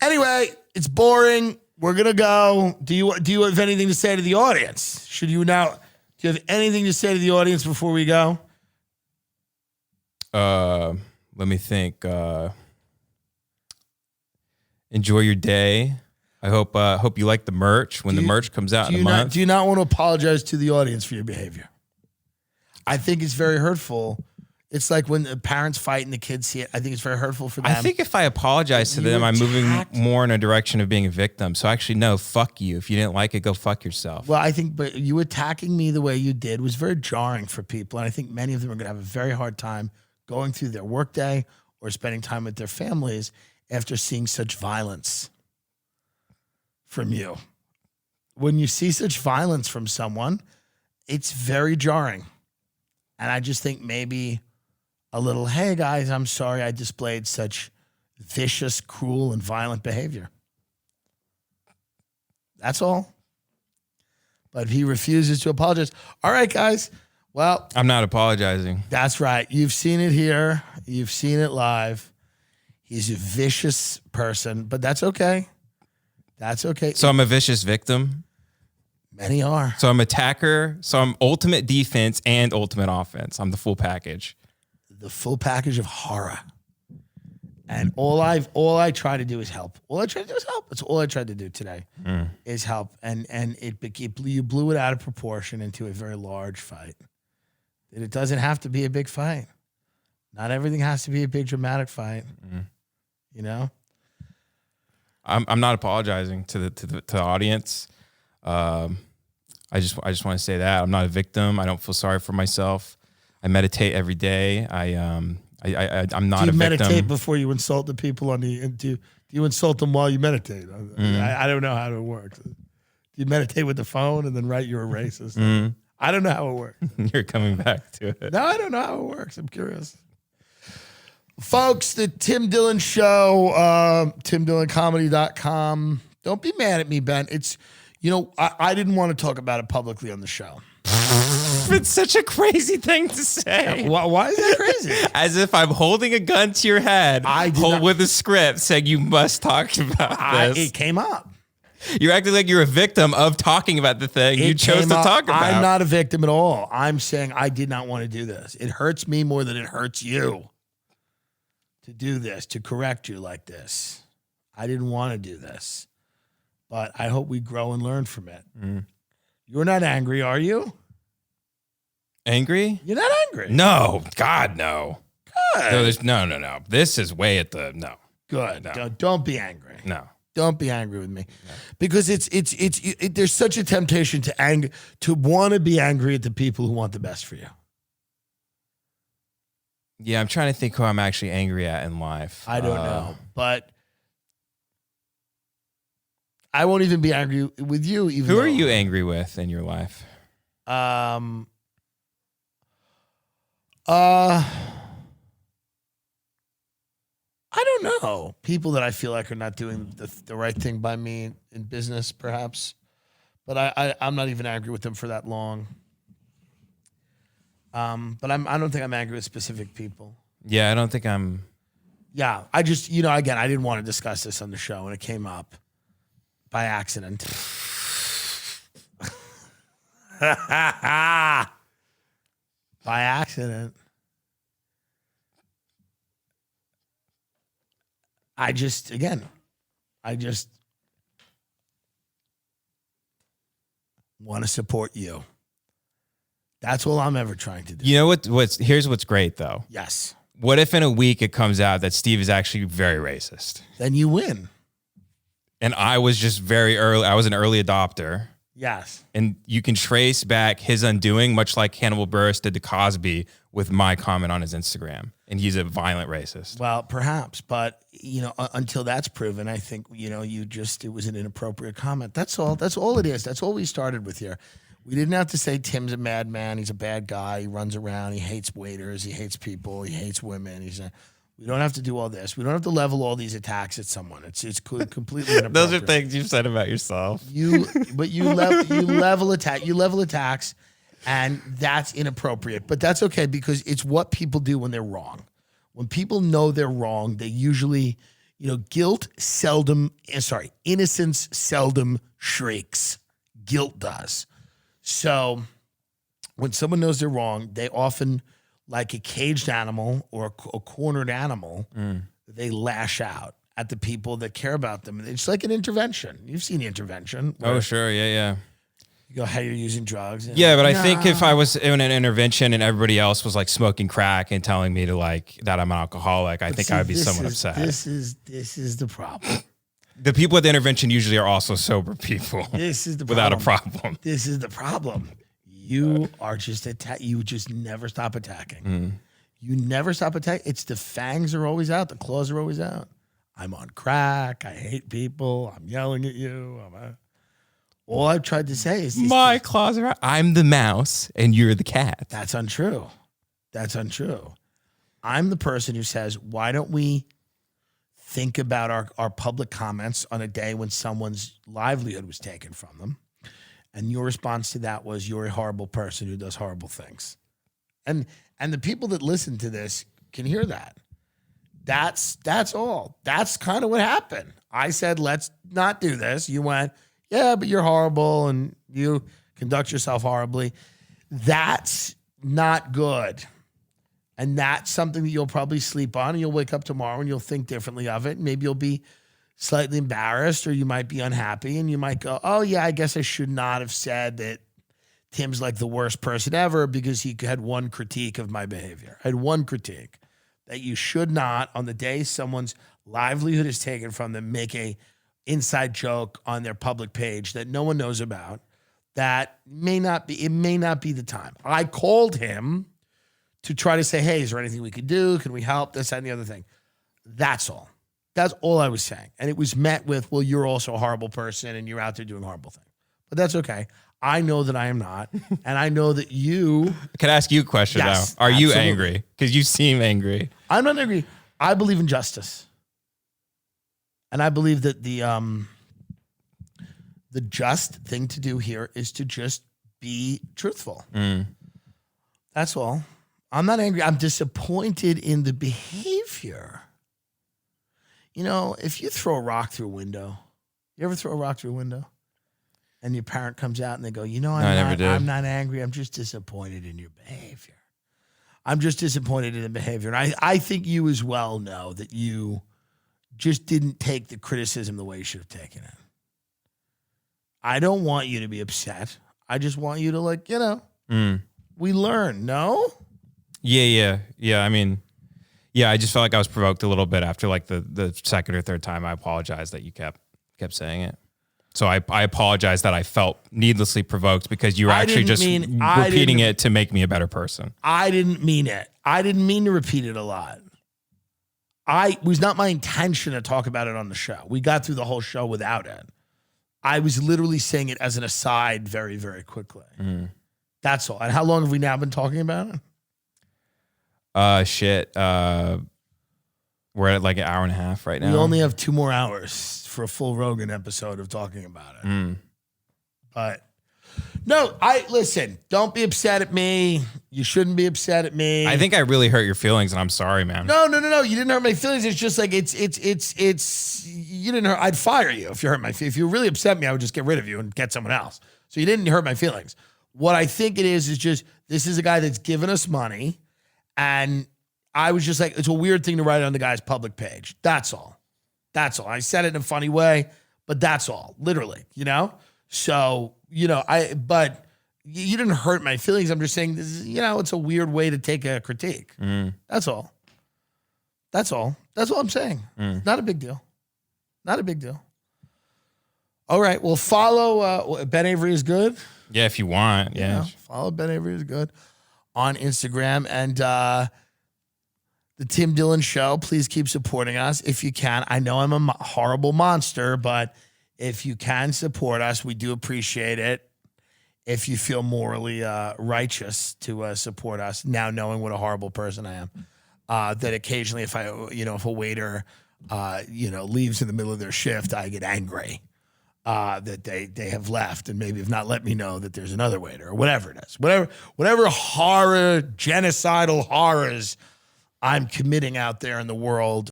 Anyway, it's boring. We're gonna go. Do you have anything to say to the audience? Do you have anything to say to the audience before we go? Let me think. Enjoy your day. I hope you like the merch when the merch comes out in a month. Do you not want to apologize to the audience for your behavior? I think it's very hurtful. It's like when the parents fight and the kids see it. I think it's very hurtful for them. I think if I apologize to them, I'm moving more in a direction of being a victim. So actually, no, fuck you. If you didn't like it, go fuck yourself. Well, I think, but you attacking me the way you did was very jarring for people. And I think many of them are going to have a very hard time going through their workday or spending time with their families after seeing such violence from you. When you see such violence from someone, it's very jarring. And I just think maybe a little, hey guys, I'm sorry I displayed such vicious, cruel, and violent behavior. That's all. But he refuses to apologize. All right, guys. Well, I'm not apologizing. That's right. You've seen it here. You've seen it live. He's a vicious person, but that's okay. That's okay. So I'm a vicious victim? Many are. So I'm attacker. So I'm ultimate defense and ultimate offense. I'm the full package. The full package of horror. And all I try to do is help. All I try to do is help. That's all I tried to do today is help. And you blew it out of proportion into a very large fight. And it doesn't have to be a big fight. Not everything has to be a big dramatic fight. You know? I'm not apologizing to the audience. I just want to say that I'm not a victim. I don't feel sorry for myself. I meditate every day. I'm not a victim. Do you meditate before you insult the people do you insult them while you meditate? I don't know how it works. Do you meditate with the phone and then write you're a racist? I don't know how it works. You're coming back to it. No, I don't know how it works. I'm curious. Folks, the Tim Dillon Show, TimDillonComedy.com. Don't be mad at me, Ben. It's, I didn't want to talk about it publicly on the show. It's such a crazy thing to say. Why is that crazy? As if I'm holding a gun to your head with a script saying you must talk about this. It came up. You're acting like you're a victim of talking about the thing you chose to talk about. I'm not a victim at all. I'm saying I did not want to do this. It hurts me more than it hurts you to do this, to correct you like this. I didn't want to do this, but I hope we grow and learn from it. You're not angry, are you? Angry? You're not angry. No, God, no. Good. No. This is way at the no. Good. No. Don't be angry. No. Don't be angry with me, because there's such a temptation to want to be angry at the people who want the best for you. Yeah, I'm trying to think who I'm actually angry at in life. I don't know, but I won't even be angry with you. Who are you angry with in your life? I don't know. People that I feel like are not doing the right thing by me in business, perhaps. But I'm not even angry with them for that long. But I don't think I'm angry with specific people. Yeah, I don't think I'm. Yeah, I just, again, I didn't want to discuss this on the show, and it came up by accident. By accident. I just want to support you. That's all I'm ever trying to do. You know here's what's great though. Yes. What if in a week it comes out that Steve is actually very racist? Then you win. And I was just very early. I was an early adopter. Yes. And you can trace back his undoing, much like Hannibal Buress did to Cosby with my comment on his Instagram. And he's a violent racist. Well, perhaps. But, until that's proven, I think, it was an inappropriate comment. That's all. That's all it is. That's all we started with here. We didn't have to say Tim's a madman. He's a bad guy. He runs around. He hates waiters. He hates people. He hates women. We don't have to do all this. We don't have to level all these attacks at someone. It's completely inappropriate. Those are things you've said about yourself. You level attacks, and that's inappropriate. But that's okay, because it's what people do when they're wrong. When people know they're wrong, they usually innocence seldom shrieks. Guilt does. So when someone knows they're wrong, they often, like a caged animal or a cornered animal, they lash out at the people that care about them. It's like an intervention. You've seen the intervention. Oh, sure. Yeah. You go, hey, you're using drugs. Yeah, but I think if I was in an intervention and everybody else was like smoking crack and telling me to like that I'm an alcoholic, I think I would be somewhat upset. This is the problem. The people at the intervention usually are also sober people. This is the without problem. a problem. This is the problem. You are just you just never stop attacking. You never stop attacking. It's the fangs are always out. The claws are always out. I'm on crack. I hate people. I'm yelling at you. All I've tried to say is my claws are out. I'm the mouse and you're the cat. That's untrue. That's untrue. I'm the person who says, why don't we think about our public comments on a day when someone's livelihood was taken from them? And your response to that was, you're a horrible person who does horrible things. And the people that listen to this can hear that. That's all. That's kind of what happened. I said, let's not do this. You went, yeah, but you're horrible and you conduct yourself horribly. That's not good. And that's something that you'll probably sleep on, and you'll wake up tomorrow and you'll think differently of it. Maybe you'll be slightly embarrassed, or you might be unhappy, and you might go, oh yeah, I guess I should not have said that Tim's like the worst person ever because he had one critique of my behavior. I had one critique that you should not, on the day someone's livelihood is taken from them, make a inside joke on their public page that no one knows about. It may not be the time. I called him to try to say, hey, is there anything we could do? Can we help? This, that, and the other thing. That's all. That's all I was saying. And it was met with, well, you're also a horrible person and you're out there doing horrible things. But that's okay. I know that I am not. And I know that you... Can I ask you a question now? Are you angry? Because you seem angry. I'm not angry. I believe in justice. And I believe that the just thing to do here is to just be truthful. That's all. I'm not angry. I'm disappointed in the behavior. You know, if you throw a rock through a window, you ever throw a rock through a window? And your parent comes out and they go, you know, I'm not angry. I'm just disappointed in your behavior. I'm just disappointed in the behavior. And I think you as well know that you just didn't take the criticism the way you should have taken it. I don't want you to be upset. I just want you to we learn, no? Yeah. I mean, yeah, I just felt like I was provoked a little bit after like the second or third time I apologized that you kept saying it. So I apologize that I felt needlessly provoked because you were actually just repeating it to make me a better person. I didn't mean it. I didn't mean to repeat it a lot. It was not my intention to talk about it on the show. We got through the whole show without it. I was literally saying it as an aside very, very quickly. That's all. And how long have we now been talking about it? We're at like an hour and a half right now. We only have 2 more hours for a full Rogan episode of talking about it. But no, listen, don't be upset at me. You shouldn't be upset at me. I think I really hurt your feelings and I'm sorry, man. No. You didn't hurt my feelings. It's just like, it's, you didn't hurt. I'd fire you if you hurt my feelings. If you really upset me, I would just get rid of you and get someone else. So you didn't hurt my feelings. What I think it is just, this is a guy that's given us money. And I was just like, it's a weird thing to write on the guy's public page. That's all. I said it in a funny way, but that's all, literally, So, but you didn't hurt my feelings. I'm just saying, this is, it's a weird way to take a critique. That's all. That's all I'm saying. Not a big deal. All right. Well, follow Ben Avery is good. Yeah, if you want. Yeah. Follow Ben Avery is good on Instagram. And the Tim Dillon Show, please keep supporting us if you can. I know I'm a horrible monster, but if you can support us, we do appreciate it. If you feel morally righteous to support us, now knowing what a horrible person I am, that occasionally if a waiter, leaves in the middle of their shift, I get angry that they have left and maybe have not let me know that there's another waiter or whatever it is. Whatever horror, genocidal horrors I'm committing out there in the world,